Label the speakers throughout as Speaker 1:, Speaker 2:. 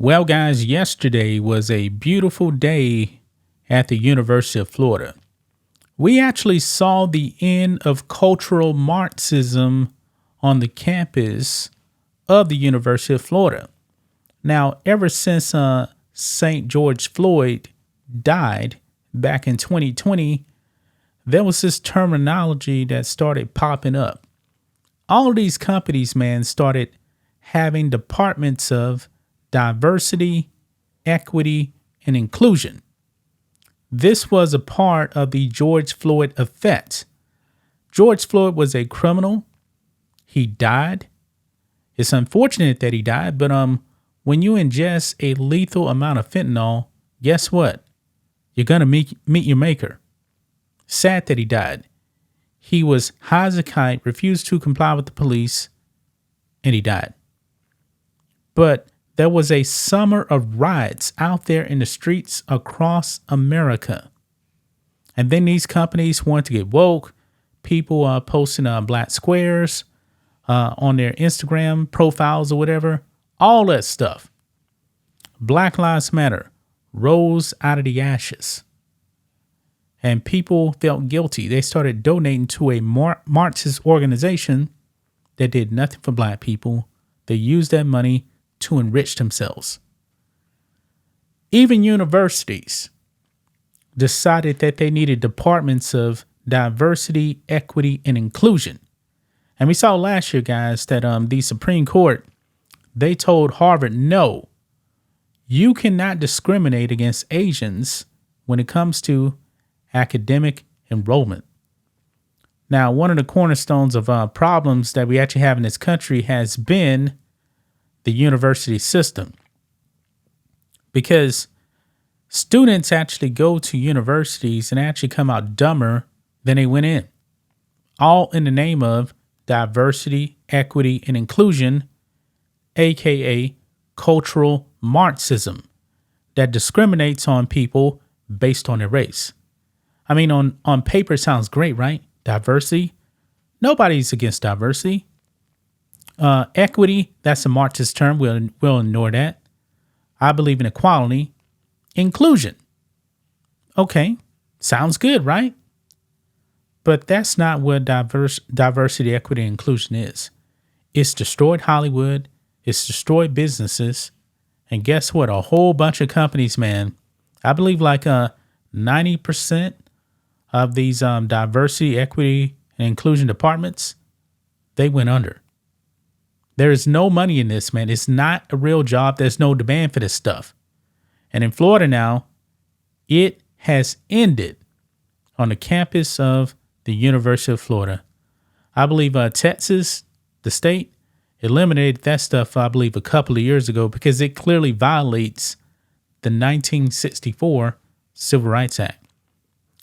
Speaker 1: Well, guys, yesterday was a beautiful day at the University of Florida. We actually saw the end of cultural Marxism on the campus of the University of Florida. Now, ever since St. George Floyd died back in 2020, there was this terminology that started popping up. All of these companies, man, started having departments of diversity, equity, and inclusion. This was a part of the George Floyd effect. George Floyd was a criminal. He died. It's unfortunate that he died, but when you ingest a lethal amount of fentanyl, guess what? You're going to meet your maker. Sad that he died. He was high as a kite, refused to comply with the police, and he died. But there was a summer of riots out there in the streets across America. And then these companies wanted to get woke. People posting black squares on their Instagram profiles or whatever. All that stuff. Black Lives Matter rose out of the ashes. And people felt guilty. They started donating to a Marxist organization that did nothing for black people. They used that money to enrich themselves. Even universities decided that they needed departments of diversity, equity, and inclusion. And we saw last year, guys, that the Supreme Court, they told Harvard, no, you cannot discriminate against Asians when it comes to academic enrollment. Now, one of the cornerstones of problems that we actually have in this country has been the university system, because students actually go to universities and actually come out dumber than they went in, all in the name of diversity, equity, and inclusion, aka cultural Marxism, that discriminates on people based on their race. I mean, on paper, it sounds great, right? Diversity. Nobody's against diversity. Equity, that's a Marxist term. We'll ignore that. I believe in equality. Inclusion. Okay, sounds good, right? But that's not what diversity, equity, and inclusion is. It's destroyed Hollywood. It's destroyed businesses. And guess what? A whole bunch of companies, man. I believe like 90% of these diversity, equity, and inclusion departments, they went under. There is no money in this, man. It's not a real job. There's no demand for this stuff. And in Florida now, it has ended on the campus of the University of Florida. I believe Texas, the state, eliminated that stuff, I believe, a couple of years ago because it clearly violates the 1964 Civil Rights Act.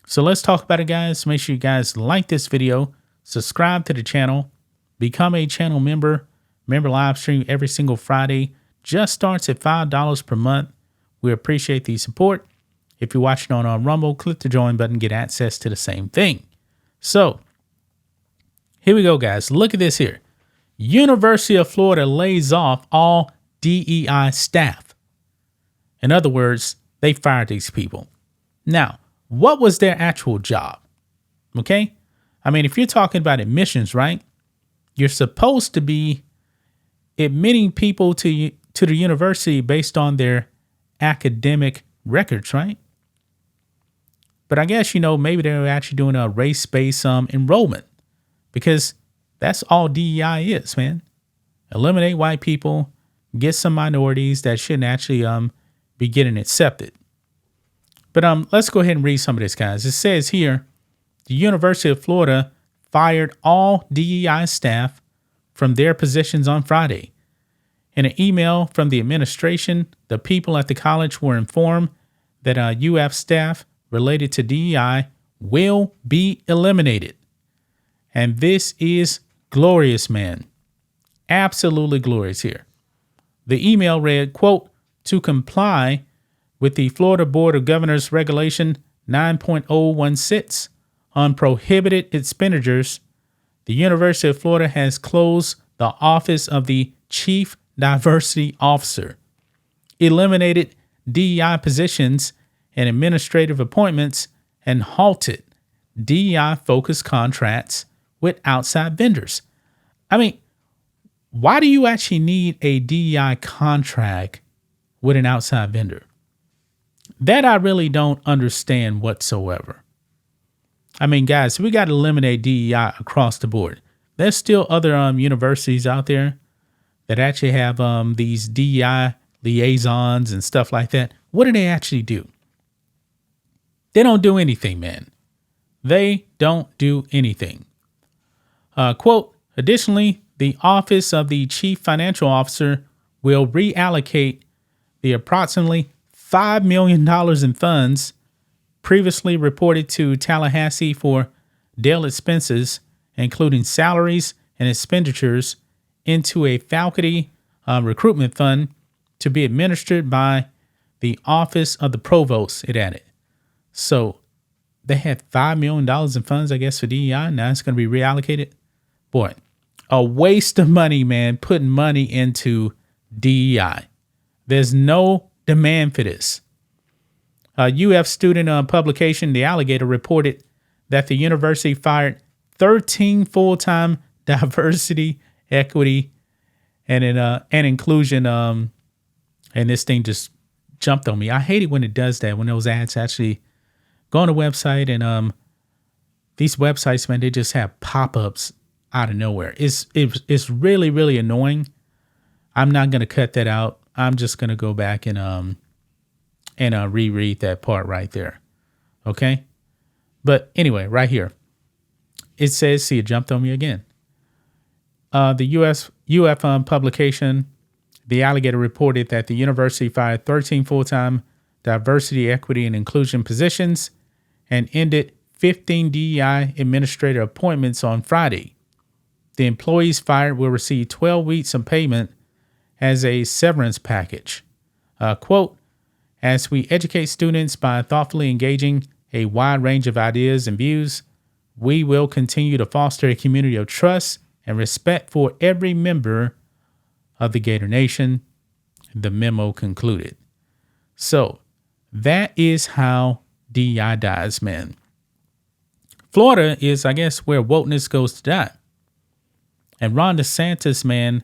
Speaker 1: So let's talk about it, guys. Make sure you guys like this video, subscribe to the channel, become a channel member. Remember, live stream every single Friday. Just starts at $5 per month. We appreciate the support. If you're watching on Rumble, click the join button, get access to the same thing. So here we go, guys. Look at this here. University of Florida lays off all DEI staff. In other words, they fired these people. Now, what was their actual job? Okay. I mean, if you're talking about admissions, right? You're supposed to be admitting people to the university based on their academic records, right? But I guess, maybe they're actually doing a race-based enrollment, because that's all DEI is, man. Eliminate white people, get some minorities that shouldn't actually be getting accepted. But let's go ahead and read some of this, guys. It says here, the University of Florida fired all DEI staff from their positions on Friday. In an email from the administration, the people at the college were informed that UF staff related to DEI will be eliminated. And this is glorious, man. Absolutely glorious here. The email read, quote, to comply with the Florida Board of Governors Regulation 9.016 on prohibited expenditures, the University of Florida has closed the office of the Chief Diversity Officer. eliminated DEI positions and administrative appointments, and halted DEI-focused contracts with outside vendors. I mean, why do you actually need a DEI contract with an outside vendor? That I really don't understand whatsoever. I mean, guys, we got to eliminate DEI across the board. There's still other universities out there that actually have these DEI liaisons and stuff like that. What do they actually do? They don't do anything, man. They don't do anything. Quote, additionally, the Office of the Chief Financial Officer will reallocate the approximately $5 million in funds previously reported to Tallahassee for Dell expenses, including salaries and expenditures, into a faculty recruitment fund to be administered by the Office of the Provost, it added. So they had $5 million in funds, I guess, for DEI. Now it's going to be reallocated. Boy, a waste of money, man, putting money into DEI. There's no demand for this. A UF student publication, The Alligator, reported that the university fired 13 full-time diversity, equity, and inclusion. And this thing just jumped on me. I hate it when it does that, when those ads actually go on the website and these websites, man, they just have pop-ups out of nowhere. It's really, really annoying. I'm not going to cut that out. I'm just going to go back and reread that part right there. Okay. But anyway, right here, it says, see, it jumped on me again. The UF publication, The Alligator, reported that the university fired 13 full-time diversity, equity, and inclusion positions and ended 15 DEI administrator appointments on Friday. The employees fired will receive 12 weeks of payment as a severance package. Quote, as we educate students by thoughtfully engaging a wide range of ideas and views, we will continue to foster a community of trust and respect for every member of the Gator Nation, the memo concluded. So that is how DEI dies, man. Florida is, I guess, where wokeness goes to die. And Ron DeSantis, man,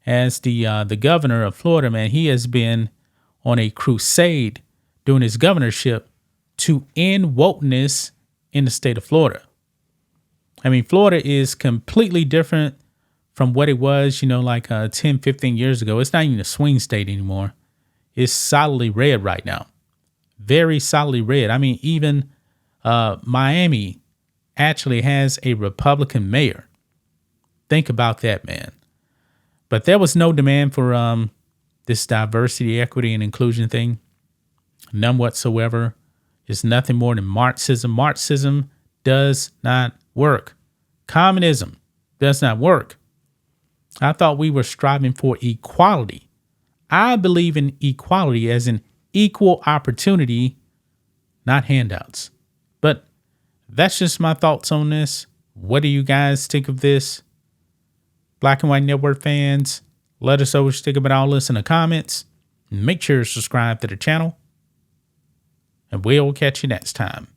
Speaker 1: as the governor of Florida, man, he has been on a crusade during his governorship to end wokeness in the state of Florida. I mean, Florida is completely different from what it was, like 10, 15 years ago. It's not even a swing state anymore. It's solidly red right now. Very solidly red. I mean, even Miami actually has a Republican mayor. Think about that, man. But there was no demand for this diversity, equity, and inclusion thing. None whatsoever. It's nothing more than Marxism. Marxism does not work. Communism does not work. I thought we were striving for equality. I believe in equality as an equal opportunity, not handouts. But that's just my thoughts on this. What do you guys think of this? Black and White Network fans, let us know what you think about all this in the comments. Make sure to subscribe to the channel. And we'll catch you next time.